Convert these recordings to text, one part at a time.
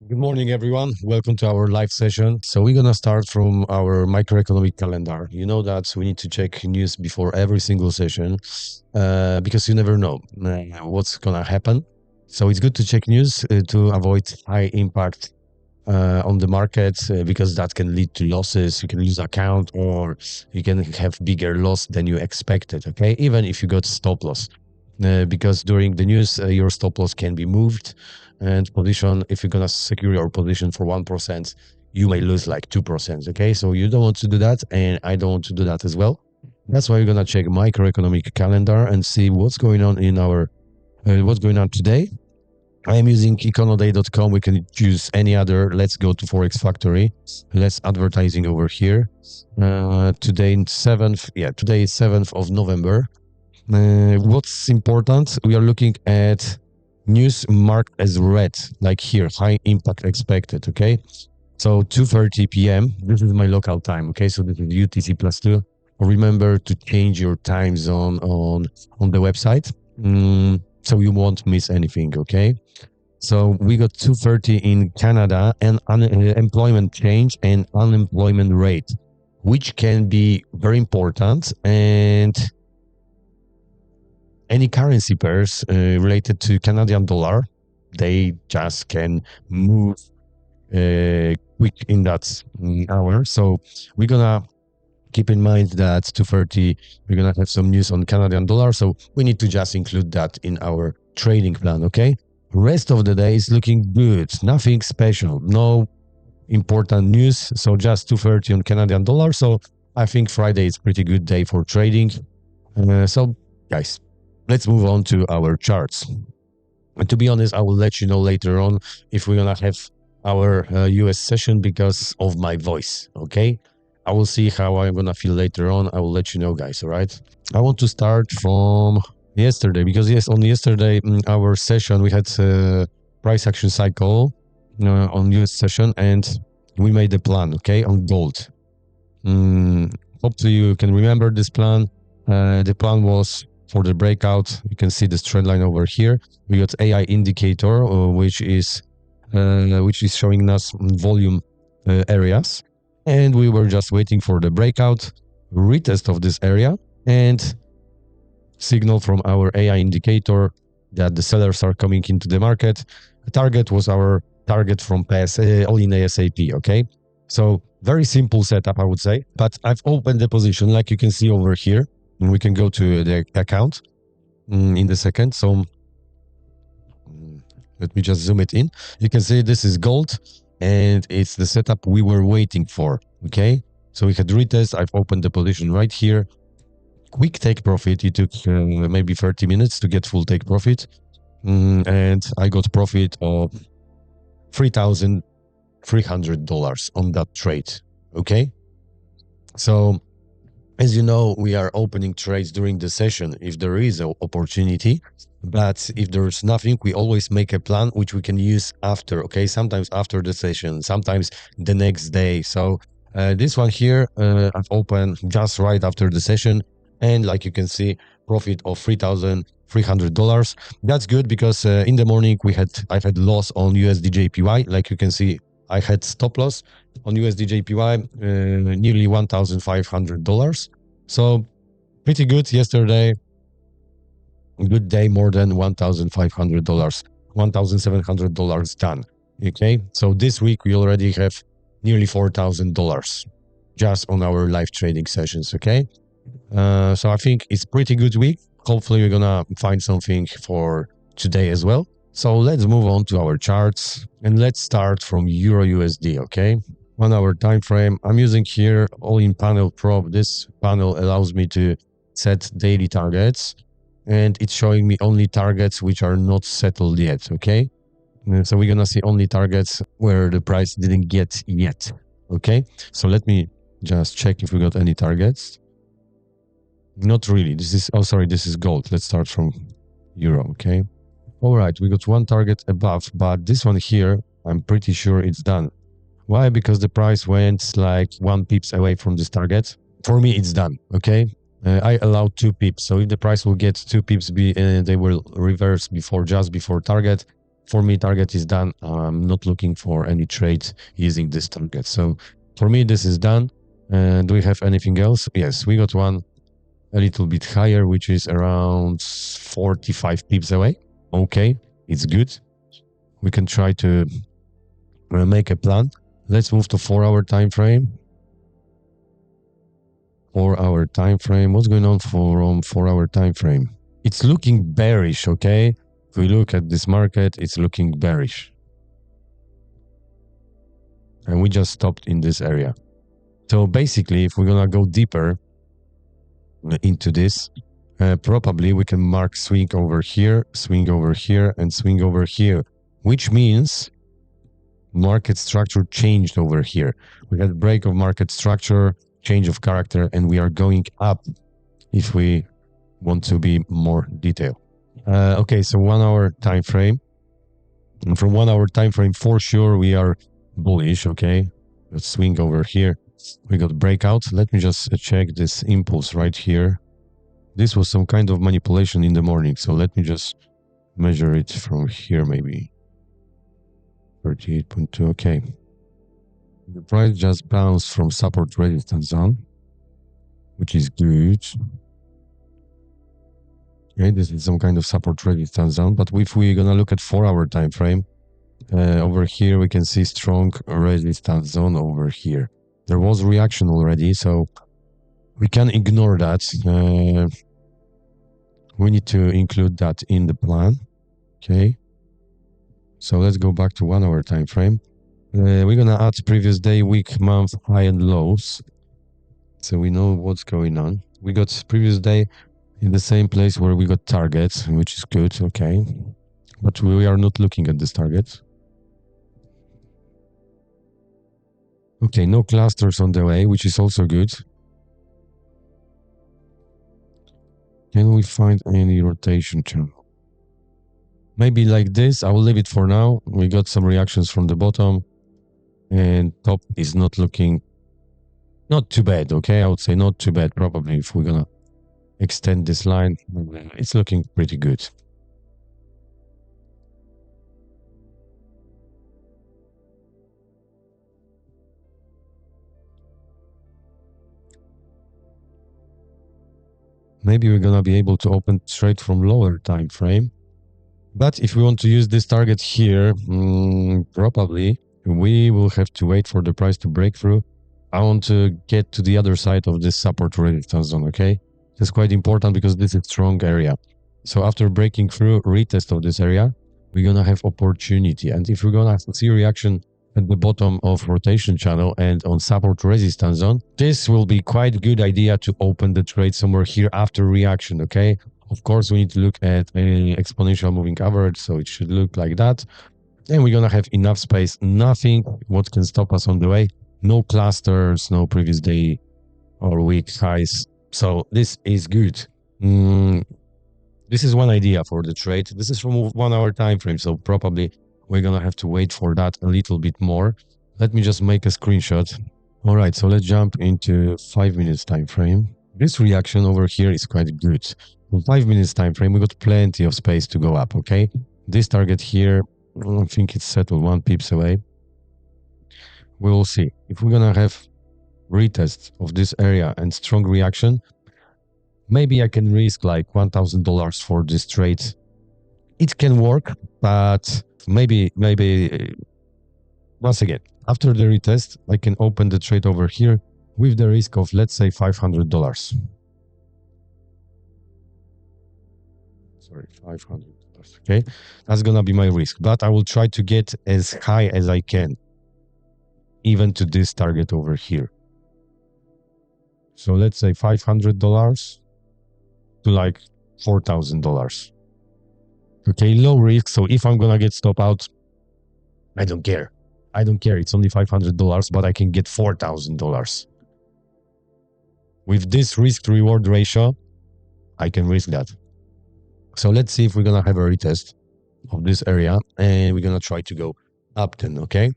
Good morning, everyone. Welcome to our live session. So we're going to start from our microeconomic calendar. You know that we need to check news before every single session because you never know what's going to happen. So it's good to check news to avoid high impact on the market because that can lead to losses. You can lose account or you can have bigger loss than you expected, okay? Even if you got stop loss. Because during the news, your stop loss can be moved and position, if you're going to secure your position for 1%, you may lose like 2%, okay? So you don't want to do that, and I don't want to do that as well. That's why we're going to check microeconomic calendar and see what's going on in our, what's going on today. I am using econoday.com. We can choose any other. Let's go to Forex Factory. Less advertising over here. Today is 7th of November. What's important, we are looking at news marked as red, like here, high impact expected, okay? So 2:30 p.m., this is my local time, okay? So this is UTC +2. Remember to change your time zone on the website, so you won't miss anything, okay? So we got 2:30 in Canada, and employment change and unemployment rate, which can be very important, and any currency pairs related to Canadian dollar, they just can move quick in that hour. So we're gonna keep in mind that 2:30, we're gonna have some news on Canadian dollar. So we need to just include that in our trading plan, okay? Rest of the day is looking good. Nothing special, no important news. So just 2:30 on Canadian dollar. So I think Friday is pretty good day for trading. So guys, let's move on to our charts. And to be honest, I will let you know later on if we're going to have our US session because of my voice, okay? I will see how I'm going to feel later on. I will let you know, guys, all right? I want to start from yesterday because, yes, on yesterday, our session, we had a price action cycle on US session and we made a plan, okay, on gold. Hopefully you can remember this plan. The plan was for the breakout. You can see this trend line over here. We got AI indicator, which is showing us volume areas, and we were just waiting for the breakout, retest of this area, and signal from our AI indicator that the sellers are coming into the market. The target was our target from all-in ASAP. Okay, so very simple setup, I would say. But I've opened the position, like you can see over here. We can go to the account in the second. So let me just zoom it in. You can see this is gold and it's the setup we were waiting for. Okay. So we had retest. I've opened the position right here. Quick take profit. It took maybe 30 minutes to get full take profit. And I got profit of $3,300 on that trade. Okay. So as you know, we are opening trades during the session if there is an opportunity, but if there's nothing, we always make a plan which we can use after, okay? Sometimes after the session, sometimes the next day. So this one here, I've opened just right after the session, and like you can see, profit of $3,300. That's good because in the morning I had loss on USD/JPY, like you can see. I had stop loss on USD/JPY, nearly $1,500. So pretty good yesterday. Good day, more than $1,500, $1,700 done. Okay, so this week we already have nearly $4,000 just on our live trading sessions. Okay, so I think it's pretty good week. Hopefully we're gonna find something for today as well. So let's move on to our charts and let's start from Euro USD, okay? 1 hour time frame. I'm using here all-in panel prop. This panel allows me to set daily targets and it's showing me only targets which are not settled yet, okay? So we're gonna see only targets where the price didn't get yet, okay? So let me just check if we got any targets. Not really. This is gold. Let's start from Euro, okay? All right, we got one target above, but this one here, I'm pretty sure it's done. Why? Because the price went like 1 pips away from this target. For me, it's done, okay? I allowed 2 pips, so if the price will get 2 pips, they will reverse just before target. For me, target is done. I'm not looking for any trades using this target. So for me, this is done. Do we have anything else? Yes, we got one a little bit higher, which is around 45 pips away. Okay, it's good. We can try to make a plan. Let's move to 4-hour time frame. 4-hour time frame. What's going on from 4-hour time frame? It's looking bearish, okay? If we look at this market, it's looking bearish. And we just stopped in this area. So basically, if we're gonna go deeper into this, probably we can mark swing over here, and swing over here, which means market structure changed over here. We had a break of market structure, change of character, and we are going up if we want to be more detailed. Okay, so 1-hour time frame. And from 1-hour time frame, for sure, we are bullish, okay? Let's swing over here. We got breakout. Let me just check this impulse right here. This was some kind of manipulation in the morning, so let me just measure it from here maybe. 38.2, okay. The price just bounced from support resistance zone, which is good. Okay, this is some kind of support resistance zone, but if we're gonna look at 4-hour time frame, over here we can see strong resistance zone over here. There was reaction already, so we can ignore that. We need to include that in the plan. Okay. So let's go back to 1-hour time frame. We're gonna add previous day, week, month, high and lows. So we know what's going on. We got previous day in the same place where we got targets, which is good, okay. But we are not looking at this target. Okay, no clusters on the way, which is also good. Can we find any rotation channel? Maybe like this. I will leave it for now. We got some reactions from the bottom, and top is not looking not too bad, okay? I would say not too bad. Probably if we're gonna extend this line, it's looking pretty good. Maybe we're gonna be able to open trade from lower time frame. But if we want to use this target here, probably we will have to wait for the price to break through. I want to get to the other side of this support resistance zone, okay? That's quite important because this is a strong area. So after breaking through, retest of this area, we're gonna have opportunity. And if we're gonna see reaction at the bottom of rotation channel and on support resistance zone, this will be quite a good idea to open the trade somewhere here after reaction, okay? Of course, we need to look at an exponential moving average, so it should look like that. And we're gonna have enough space, nothing what can stop us on the way. No clusters, no previous day or week highs. So this is good. This is one idea for the trade. This is from 1-hour time frame, so probably we're gonna have to wait for that a little bit more. Let me just make a screenshot. All right, so let's jump into 5 minutes time frame. This reaction over here is quite good. In 5 minutes time frame, we got plenty of space to go up, okay? This target here, I think it's settled 1 pips away. We will see. If we're gonna have retest of this area and strong reaction, maybe I can risk like $1,000 for this trade. It can work, but maybe once again, after the retest, I can open the trade over here with the risk of, let's say, $500. Sorry, $500. Okay, that's gonna be my risk, but I will try to get as high as I can, even to this target over here. So let's say $500 to like $4,000. Okay, low risk. So if I'm gonna get stop out, I don't care. I don't care. It's only $500, but I can get $4,000. With this risk to reward ratio, I can risk that. So let's see if we're gonna have a retest of this area, and we're gonna try to go up then, okay?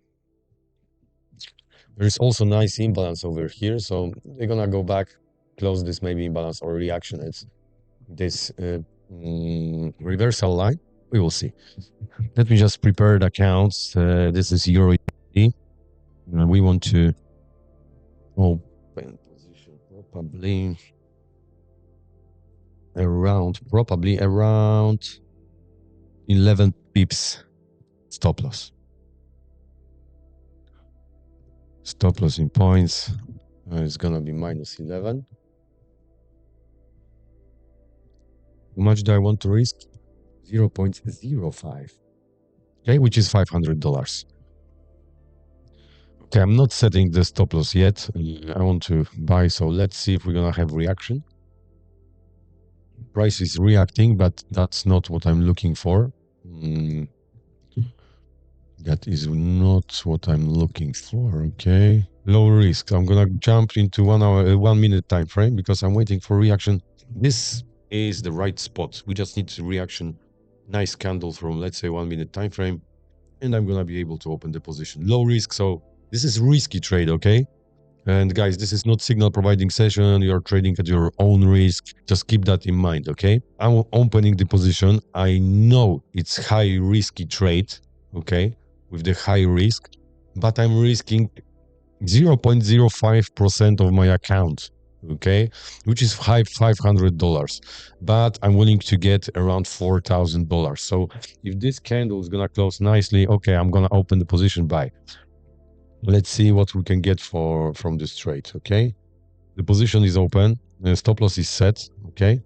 There is also nice imbalance over here, so we're gonna go back, close this maybe imbalance or reaction at this reversal line, We will see. Let me just prepare the accounts. This is Euro. We want to open position probably around 11 pips stop loss. Stop loss in points. It's gonna be minus 11. How much do I want to risk? 0.05. Okay, which is $500. Okay, I'm not setting the stop loss yet. I want to buy, so let's see if we're gonna have reaction. Price is reacting, but that's not what I'm looking for. That is not what I'm looking for. Okay, low risk. I'm gonna jump into 1 minute time frame because I'm waiting for reaction. This is the right spot. We just need reaction. Nice candle from, let's say, 1 minute time frame, and I'm gonna be able to open the position. Low risk, so this is risky trade, okay? And guys, this is not signal providing session. You're trading at your own risk. Just keep that in mind, okay? I'm opening the position. I know it's high risky trade, okay, with the high risk, but I'm risking 0.05% of my account, okay, which is $500, but I'm willing to get around $4,000. So if this candle is gonna close nicely, okay, I'm gonna open the position buy. Let's see what we can get from this trade, okay? The position is open, the stop loss is set, okay?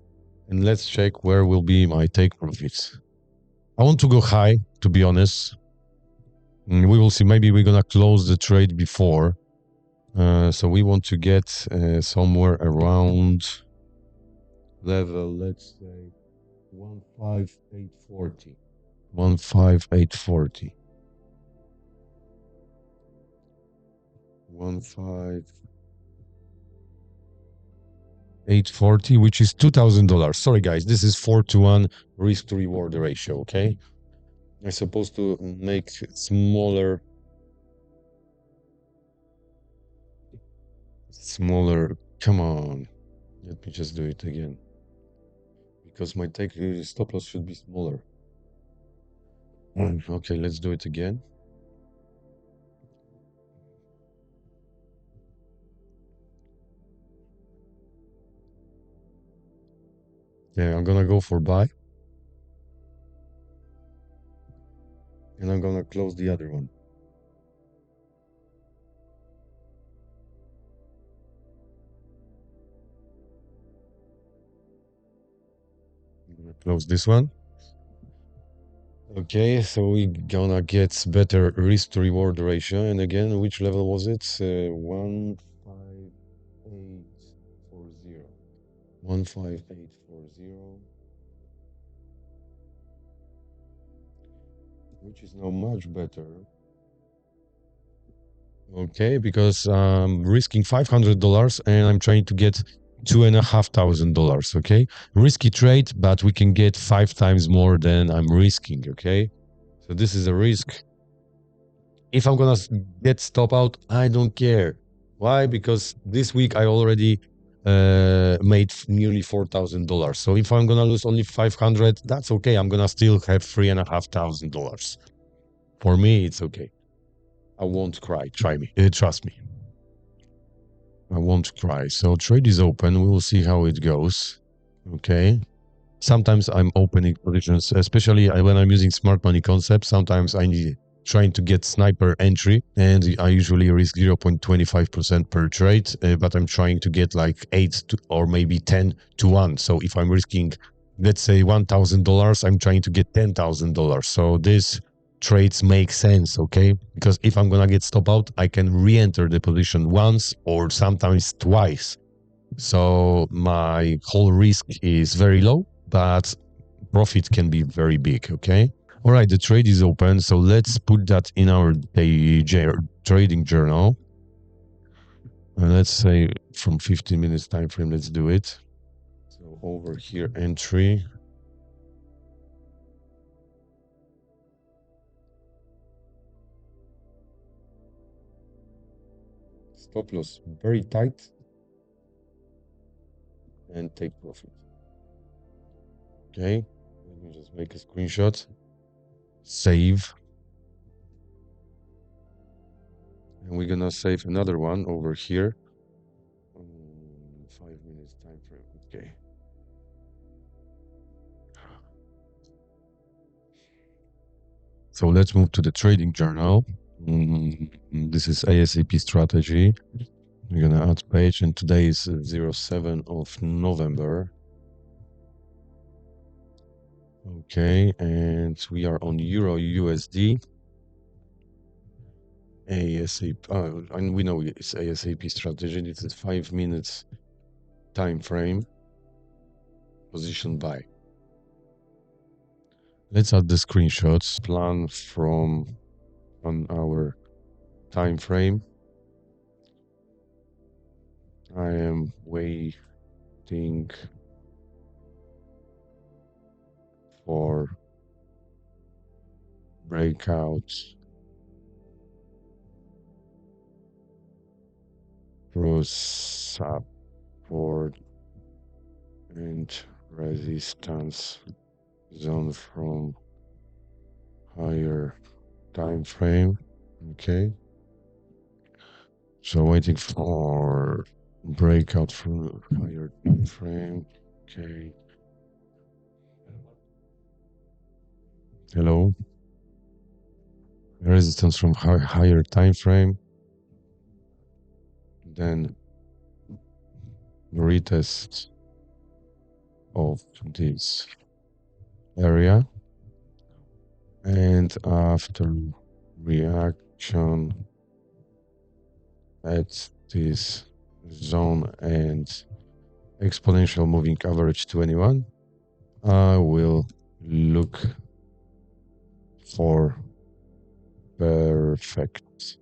And let's check where will be my take profits. I want to go high, to be honest. We will see, maybe we're gonna close the trade before. So we want to get somewhere around level, let's say 15840. 15840. 15840, which is $2,000. Sorry guys, this is 4-to-1 risk to reward ratio, okay? I'm supposed to make smaller, come on. Let me just do it again. Because my take stop loss should be smaller. Okay, let's do it again. Yeah, I'm gonna go for buy. And I'm gonna close the other one. I'm gonna close this one. Okay, so we gonna get better risk to reward ratio. And again, which level was it? 15840. 15840. Which is now much better. Okay, because I'm risking $500 and I'm trying to get $2,500. Okay, risky trade, but we can get 5 times more than I'm risking. Okay, so this is a risk. If I'm gonna get stop out, I don't care. Why? Because this week I already made nearly $4,000. So if I'm gonna lose only 500, that's okay. I'm gonna still have $3,500. For me, it's okay. I won't cry. Trust me. I won't cry. So trade is open. We will see how it goes. Okay. Sometimes I'm opening positions, especially when I'm using smart money concept. Sometimes I need trying to get sniper entry, and I usually risk 0.25% per trade, but I'm trying to get like 8 or maybe 10 to 1. So if I'm risking, let's say $1,000, I'm trying to get $10,000. So this trades make sense, okay? Because if I'm gonna get stop out, I can re-enter the position once or sometimes twice. So my whole risk is very low, but profit can be very big, okay? All right, the trade is open, so let's put that in our trading journal. And let's say from 15 minutes time frame, let's do it. So over here, entry. Stop loss very tight. And take profit. Okay, let me just make a screenshot. Save. And we're gonna save another one over here. 5 minutes time frame. Okay. So let's move to the trading journal. This is ASAP strategy. We're gonna add page, and today is 07 of November. Okay, and we are on Euro USD. ASAP, and we know it's ASAP strategy. This is 5 minutes time frame. Position buy. Let's add the screenshots. Plan from 1 hour time frame. I am waiting for breakout through support and resistance zone from higher time frame. Okay, so waiting for breakout from higher time frame. Okay, hello, resistance from higher time frame, then retest of this area, and after reaction at this zone and exponential moving average 21, I will look for perfect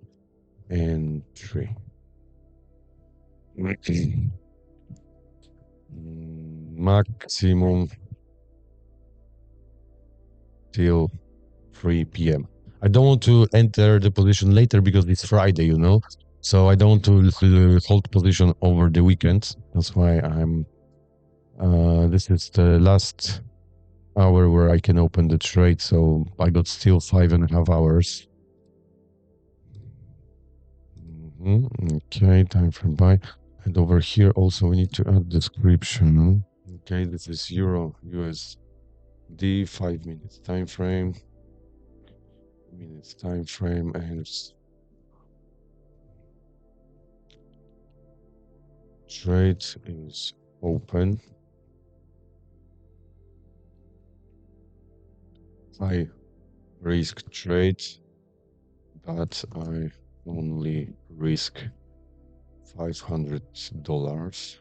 entry. Maximum till 3 p.m. I don't want to enter the position later because it's Friday, you know, so I don't want to hold position over the weekend. That's why I'm this is the last hour where I can open the trade, so I got still 5.5 hours. Okay, time frame buy. And over here also we need to add description. Okay, this is Euro USD 5 minutes time frame. And trade is open. I risk trade, but I only risk $500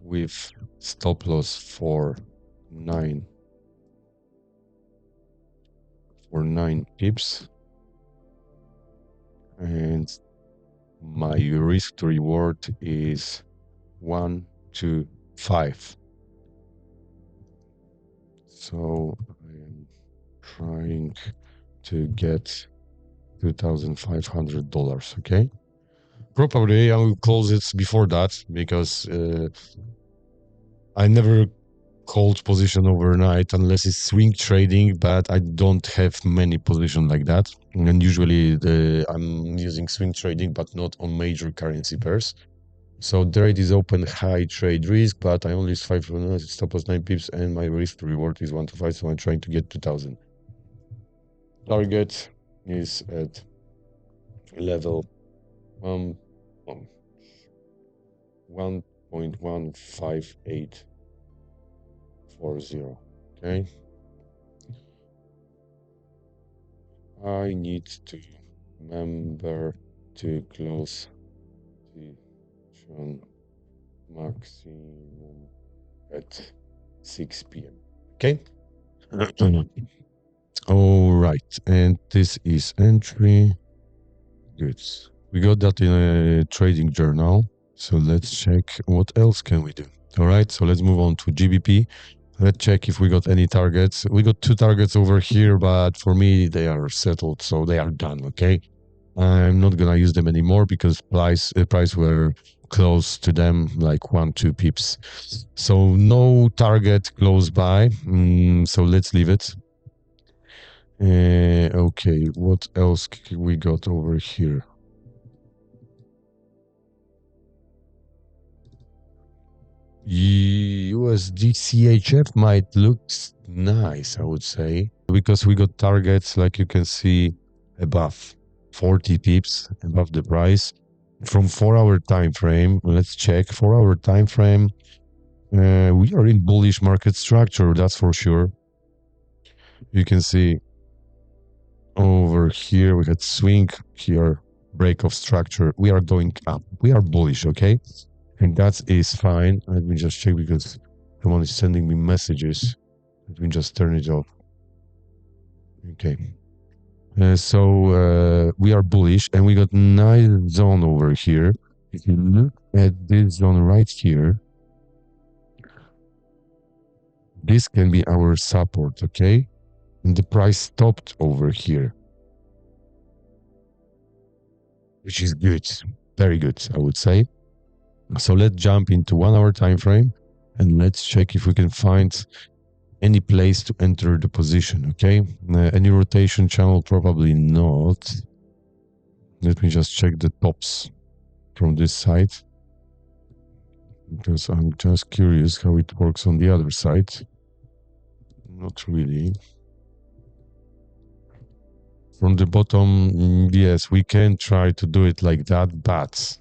with stop loss for 9 pips, and my risk to reward is 1 to 5. So I am trying to get $2,500. Okay, probably I will close it before that because I never hold position overnight unless it's swing trading, but I don't have many positions like that. And usually I'm using swing trading, but not on major currency pairs. So the rate is open, high trade risk, but I only use 5 stop loss 9 pips, and my risk to reward is 1 to 5, so I'm trying to get 2,000. Target is at level 1.15840. Okay, I need to remember to close the maximum at 6 p.m. Okay. All right, and this is entry. Good. We got that in a trading journal. So let's check what else can we do. All right, so let's move on to GBP. Let's check if we got any targets. We got 2 targets over here, but for me, they are settled, so they are done, okay? I'm not gonna use them anymore because price were close to them, like 1-2 pips. So no target close by. So let's leave it. Okay, what else we got over here? USD CHF might look nice, I would say, because we got targets, like you can see, above 40 pips above the price from 4-hour time frame. Let's check 4-hour time frame. We are in bullish market structure, that's for sure. You can see over here we had swing, here break of structure. We are going up. We are bullish, okay? And that is fine. Let me just check because someone is sending me messages. Let me just turn it off. Okay. So we are bullish and we got nice zone over here. If you look at this zone right here, this can be our support, okay? And the price stopped over here, which is good. Very good, I would say. So let's jump into 1-hour time frame and let's check if we can find any place to enter the position, okay? Any rotation channel, probably not. Let me just check the tops from this side, because I'm just curious how it works on the other side. Not really. From the bottom, yes, we can try to do it like that, but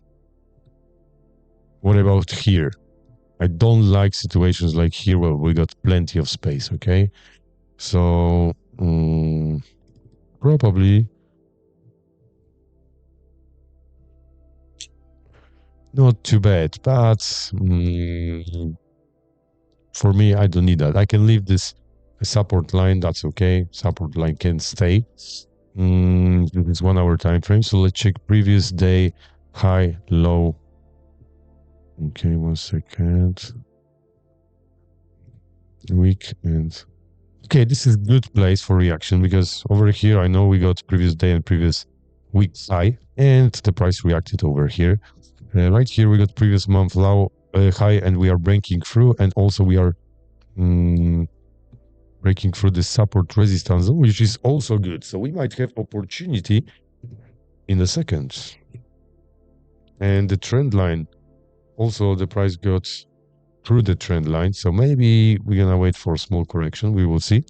what about here? I don't like situations like here where we got plenty of space, okay? So, probably not too bad, but for me, I don't need that. I can leave this support line, that's okay. Support line can stay. This is 1-hour time frame, so let's check previous day, high, low. Okay, 1 second. Week and okay, this is good place for reaction because over here I know we got previous day and previous week high, and the price reacted over here. Right here we got previous month low, high, and we are breaking through, and also we are breaking through the support resistance zone, which is also good. So we might have opportunity in a second. And the trend line, also the price got through the trend line, so maybe we're gonna wait for a small correction. We will see.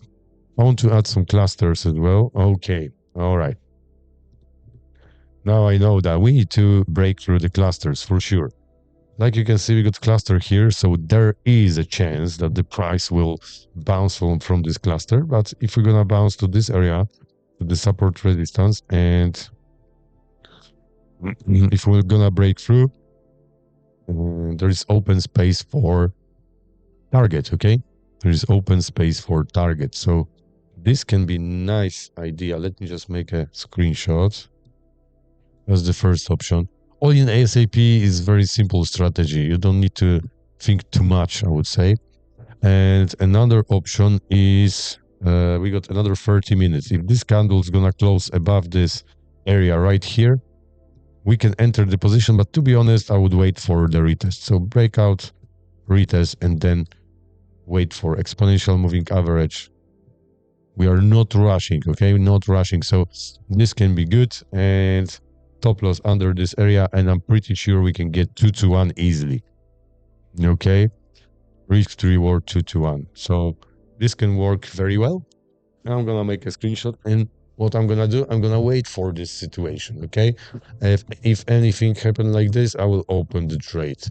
I want to add some clusters as well. Okay, all right. Now I know that we need to break through the clusters for sure. Like you can see, we got cluster here, so there is a chance that the price will bounce from this cluster. But if we're gonna bounce to this area, to the support resistance, and if we're gonna break through, there is open space for target, okay? There is open space for target. So this can be nice idea. Let me just make a screenshot. That's the first option. All in ASAP is very simple strategy. You don't need to think too much, I would say. And another option is we got another 30 minutes. If this candle is gonna close above this area right here, we can enter the position. But to be honest, I would wait for the retest. So breakout, retest, and then wait for exponential moving average. We are not rushing, okay? Not rushing. So this can be good, and top loss under this area, and I'm pretty sure we can get 2-1 easily. Okay, risk to reward 2-1. So this can work very well. I'm gonna make a screenshot, and what I'm gonna do, I'm gonna wait for this situation. Okay, if anything happen like this, I will open the trade.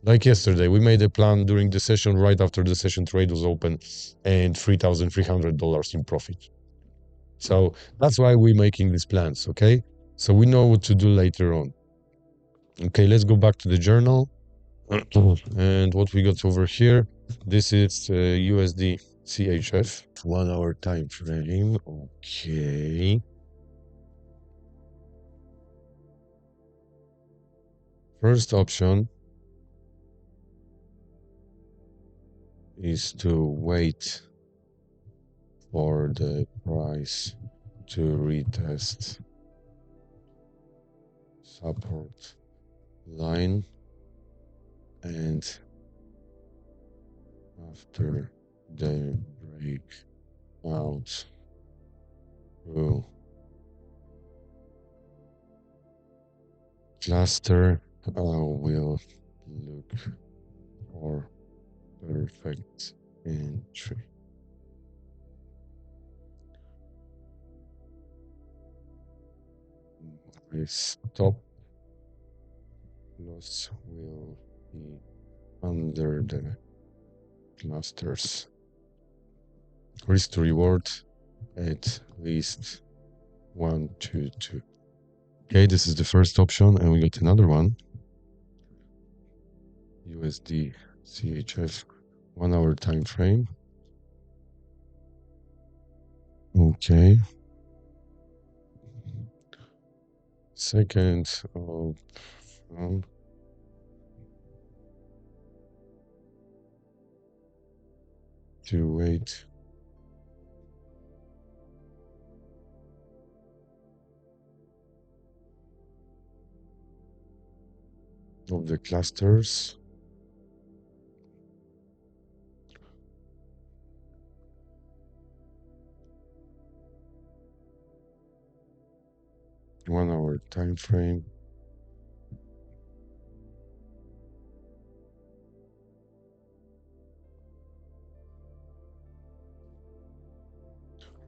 Like yesterday, we made a plan during the session. Right after the session, trade was open, and $3,300 in profit. So that's why we're making these plans, okay? So we know what to do later on. Okay, let's go back to the journal. And what we got over here, this is USD CHF, 1-hour time frame. Okay. First option is to wait for the price to retest support line. and after the break out through cluster, will look for perfect entry. My stop loss will be under the clusters. Risk to reward at least 1, 2, 2. Okay, this is the first option, and we got another one. USD CHF 1 hour time frame. Okay. Second option. To wait. Of the clusters. One hour time frame.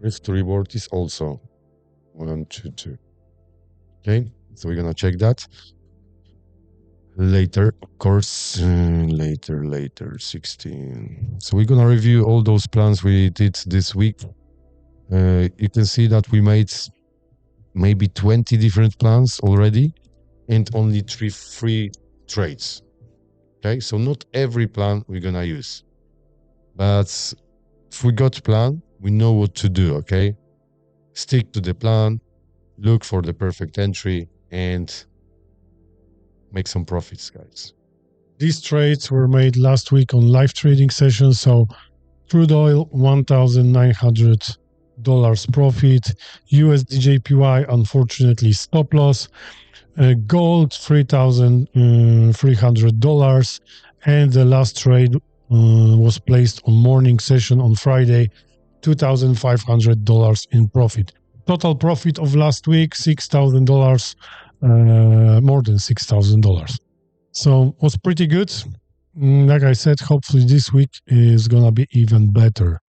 Risk to reward is also 1, 2, 2. Okay, so we're gonna check that later, of course. Later 16. So we're gonna review all those plans we did this week. You can see that we made maybe 20 different plans already and only three free trades. Okay, so not every plan we're gonna use, but if we got plan, we know what to do. Okay, stick to the plan, look for the perfect entry, and make some profits, guys. These trades were made last week on live trading session. So crude oil, $1,900 profit. USD/JPY, unfortunately, stop loss. Gold, $3,300. And the last trade was placed on morning session on Friday, $2,500 in profit. Total profit of last week, $6,000, more than $6,000. So was pretty good. Like I said, hopefully this week is gonna be even better.